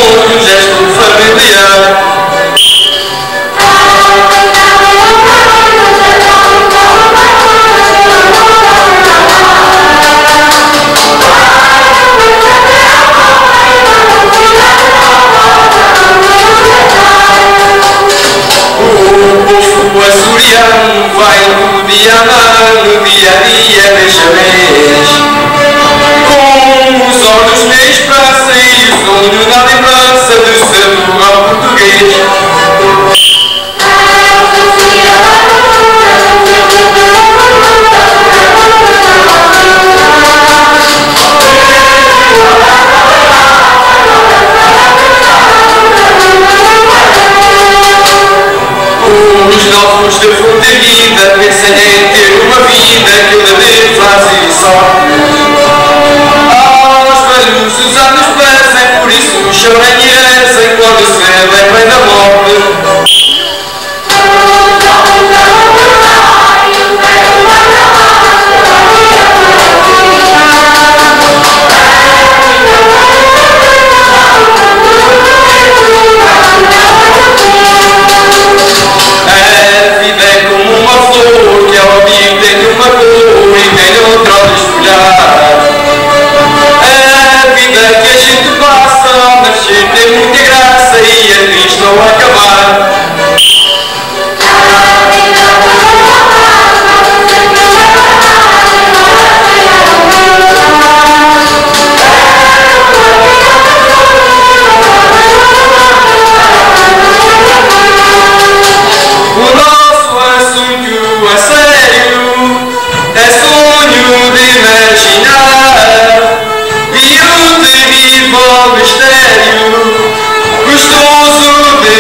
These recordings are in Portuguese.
encontro, um gesto familiar. O açoriano vai do dia a ano, dia a dia, mês a mês, com os olhos na esperança e o sonho na lembrança do seu lugar português. Os novos da fruta vida pensam em ter uma vida que eu deve fazer só. Aos velhos os anos passam, por isso choram e rezam quando se lembram da morte. Tem muita graça e a triste não acabar. O nosso assunto a sério é sonho de imaginar e o terrível mistério gostoso de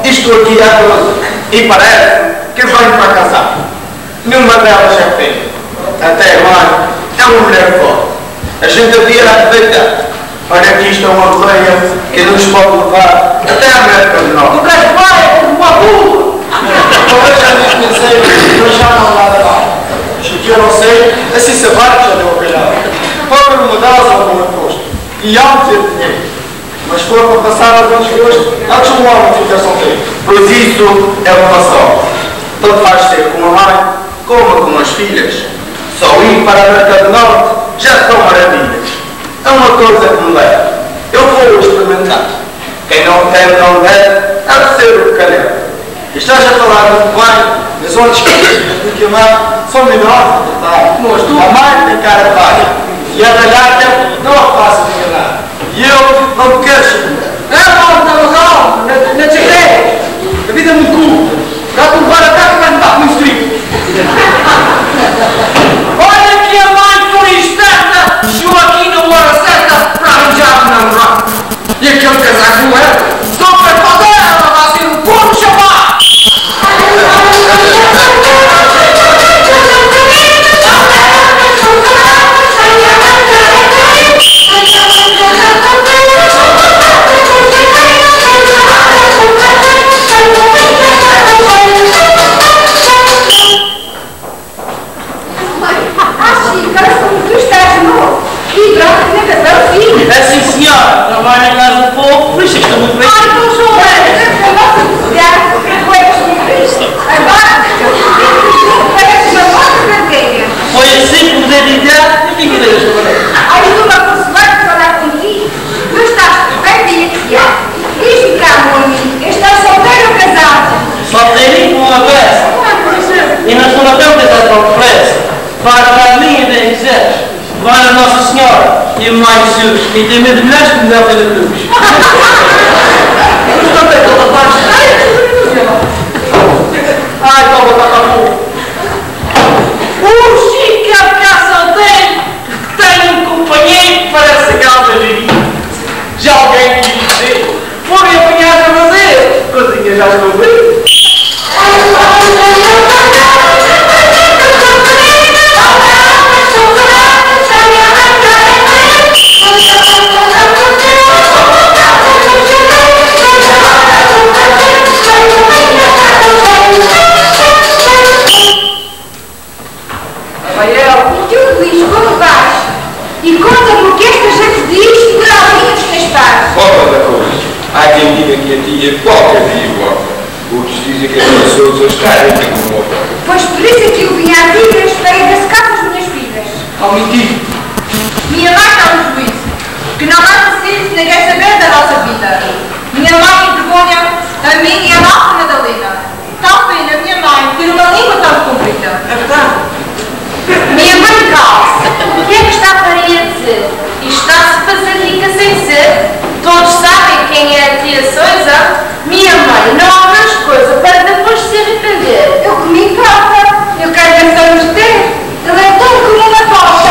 isto aqui é 12 e parece que venho para casar. Nenhuma delas é feia. Até a mãe é uma mulher forte. A gente havia a deitar. Olha que isto é uma rodeia que nos pode levar até a América do Norte. O gajo vai como uma burra. Talvez já me conhecei, mas já não lá da mal. Que eu não sei, assim se vai já deu a calhar. Pode uma delas ou alguma coisa. E há de ter dinheiro. Mas se for para passar alguns gostos, antes um homem fica solteiro. Pois isso é uma só. Tanto faz ser com a mãe, como com as filhas. Só ir para a América do Norte já são maravilhas. É uma coisa que me leva. Eu vou experimentar. Quem não tem, não deve, há de ser o calhar. Estás a falar muito bem, mas onde esqueces do que a mãe são melhores de tratar. Mas tu, a mãe tem cara paga. E a velhaca não a faço de enganar. E eu não me quero esconder. Não, não te creio. A vida é muito curta. Dá-te um levar a casa e vai-me dar com instrumento. Olha que a mãe foi esperta. Chegou aqui na hora certa para arranjar um namorado. E aquele casaco não era. Só para fazer ela vai ser um bom chamar. É sim, senhora. Trabalho na casa do povo, por isso estou muito bem. Ai, não sou eu não posso pegar, porque agora, parece uma boa vergonha. Foi assim que me dei de ideia e fiquei Deus agora. Ai, numa consoante falar contigo, tu estás bem iniciado. Diz-me cá, meu amigo, estás solteiro ou casado? Solteirinho com uma peça. E nós não temos que dar para o preço. Para a minha de quiseres. Vai a Nossa Senhora e o mais Jesus. E tem medo de mulheres que me dão pela cruz. Mas também toda parte. Ai, toma, está bom. O Chico é ficar solteiro, tem um companheiro que parece aquela giri. Já alguém quis dizer, forem apanhados a fazer, coisinha já estou bem. Tudo isto como vais? E conta porque esta gente diz que não vinha descaspar. Qual da coisa? Há quem diga que a tia qualquer dia igual. Outros dizem que as pessoas estarem como outra. Pois por isso é que eu vinha a Tigres para ir ver se casa as minhas filhas. Ao mentir. Minha mãe está no juízo, que não vai decidir se ninguém saber da nossa vida. Minha mãe envergonha a mim e a nossa Madalena. Tal pena, minha mãe, ter uma língua tão comprida. É verdade. Minha mãe calça. O que é que está a Maria a dizer? Isto está-se a fazer rica sem ser. Todos sabem quem é a tia Sousa. Minha mãe não abre as coisas para depois se arrepender. Eu que me importa. Eu quero ver se vamos ter. Ele é tão como uma tocha.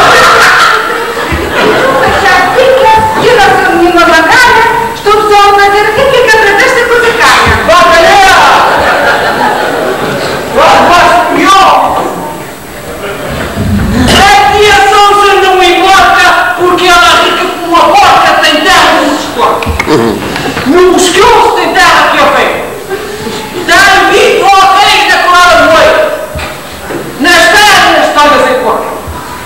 Eu já fica. Eu não sou nenhuma bancada. Estou só a fazer o que é que para desta coisa caia. Bacalhau! Vai pior! A tia Sousa não importa porque ela é rica como uma porca, tem terra no pescoço. No pescoço tem terra aqui ao pé. Tem 20 hotéis na Colada do Meio. Nas pernas está a fazer porca.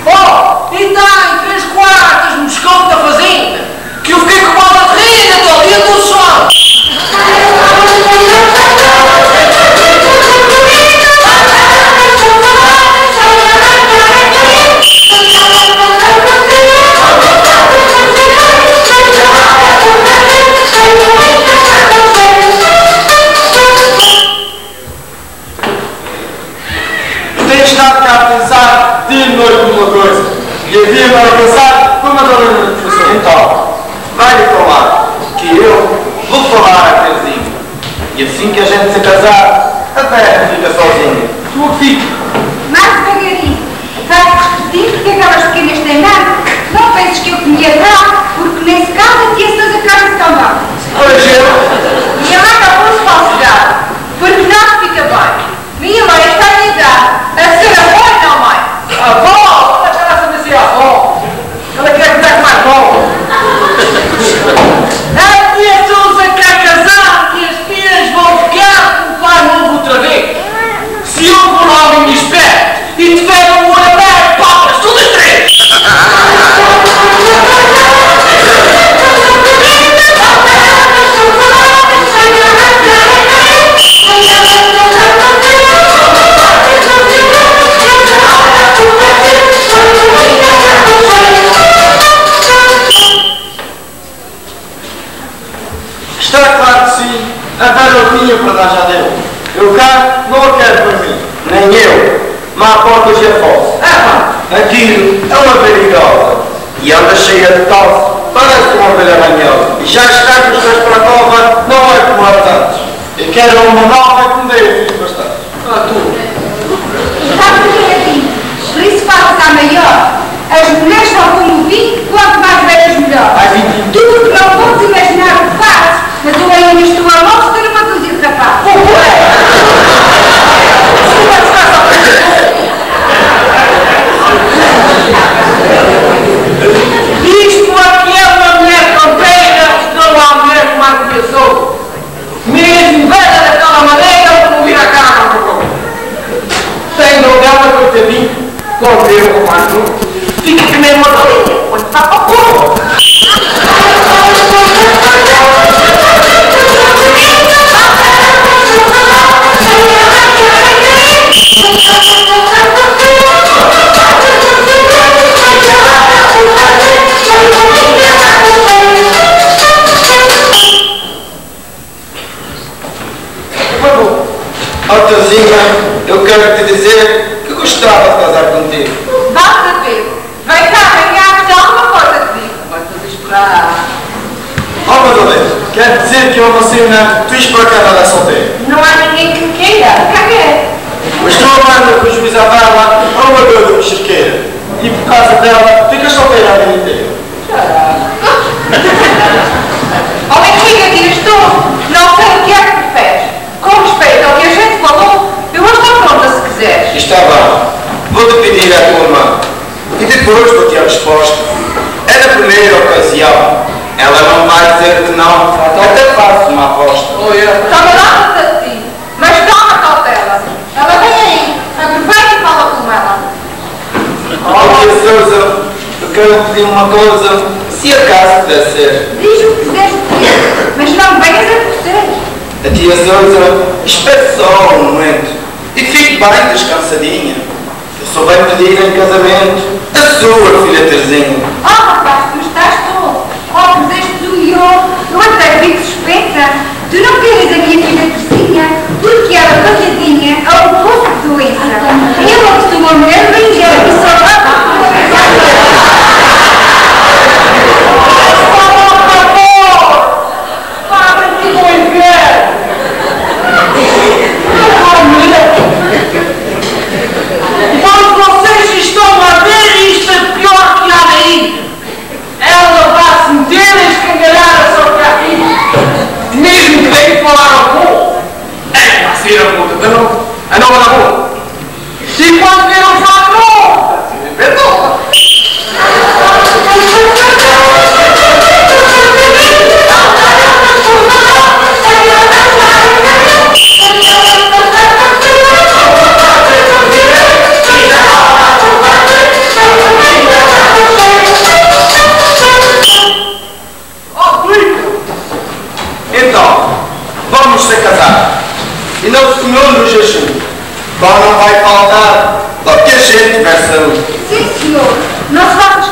Oh, e tem 3 quartos no escopo da fazenda que eu fiquei com bola de rir até o dia do sol. Tenho estado cá a pensar dia e noite numa coisa. E havia para pensar como a dona de professor. Então, vai-lhe falar que eu vou falar a Terezinha. E assim que a gente se casar, a terra fica sozinha. Tua filha. Mais devagarinho. Vais repetir porque aquelas pequenas têm nada. Não penses que eu comia não, porque nesse caso a tia Sousa casa de cambão. Pois eu. E ela acabou-se falsidade. minha para dar já deu. Eu cá não a quero para mim. Nem eu. Mas a porta hoje é falsa. Aquilo é uma verigosa. E anda cheia de calça. Parece uma ovelha ranhosa. E já está com os pés para a cova, não é como há tantos. Eu quero uma nova que me dê o filho bastante. Está preparadinho. Por isso faz-se a maior. As mulheres são como o vinho, quanto mais velhas melhor. Tudo que não podes imaginar o que faz, mas eu ainda estou a mão de ter uma dúzia de rapazes. Isto aqui é uma mulher campeira, não há mulher que mais que eu sou. Mesmo velha daquela maneira, como vir a cara para o tem dela, coitadinho, comprei o comando. Fica que nem uma galinha, quando está para o corpo. Altazinha, eu quero te dizer que gostava de casar contigo. Vá saber. Vem cá, vem cá, que alguma coisa te digo. Vai tudo esperar. Oh, Madalena, quer dizer que eu não sei nada, tu ires para cá nada solteiro. Não há ninguém que me queira. Caguei. Mas tu manda com o juiz à vela a uma doida mexerqueira. E por causa dela, ficas solteira a vida inteira. Homem que fica aqui estou. Não sei o que é que preferes. Com respeito ao que a gente falou, eu vou estar pronta se quiseres. Está bem, vou-te pedir a tua mão. E depois dou-te a resposta. É na primeira ocasião. Ela não vai dizer que não, até faço uma aposta. Camarada-te a ti, mas toma cautela. Ela vem aí, aproveita e fala com ela. Oh, tia Sousa, eu quero pedir uma coisa, se acaso puder ser. Diz o que quiseres dizer, mas não venhas a torcer. A tia Sousa, espere só um momento e fique bem descansadinha. Eu só venho pedir em casamento a sua filha Terezinha. Oh, rapaz, tu estás todo. Oh, puseste tu e eu até fico suspeita. Tu não queres a minha filha Terezinha, porque ela, coitadinha, é um pouco de doença. Eu não costumo a mulher ligeira que só Quando vocês estão a ver isto é pior que há daí. Ela vai se meter a escangalhar a sua aqui. Mesmo que tenha que falar ao povo. É, vai ser a puta, a nova da boa. E quando viram o João, perdoa. Então, vamos ser casados. E não se senhor no jejum. Bom, não vai faltar o que a gente tiver saúde. Sim, senhor. Não se vai